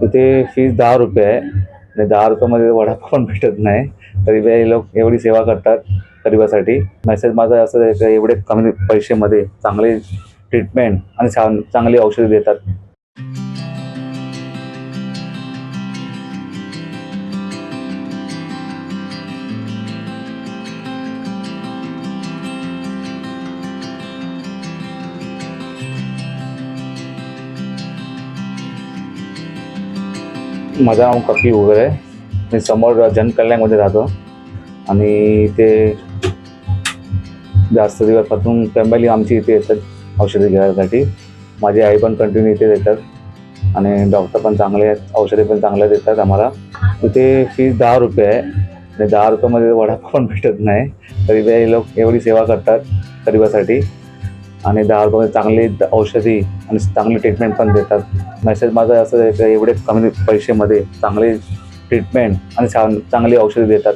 इथे फीस 10 रुपये आहे आणि 10 रुपयामध्ये वडापाव पण भेटत नाही. तरी हे लोक एवढी सेवा करतात गरिबासाठी. मेसेज माझा असं आहे की एवढे कमी पैशामध्ये चांगले ट्रीटमेंट आणि चांगली औषधे देतात. माझं नाव कपिल वगैरे आहे. मी समोर जनकल्याणमध्ये राहतो आणि ते जास्त दिवसापासून फॅमिली आमची इथे येतात औषधे घ्यायसाठी. माझी आई पण कंटिन्यू इथे देतात आणि डॉक्टर पण चांगले आहेत, औषधे पण चांगले देतात आम्हाला. इथे फीस 10 रुपये आहे आणि 10 रुपयामध्ये वडापाव पण भेटत नाही. तरी हे लोक एवढी सेवा करतात गरिबासाठी आणि 10 रुपयामध्ये चांगली औषधी आणि चांगली ट्रीटमेंट पण देतात. मेसेज माझा असं आहे की एवढे कमी पैशामध्ये चांगले ट्रीटमेंट आणि चांगली औषधे देतात.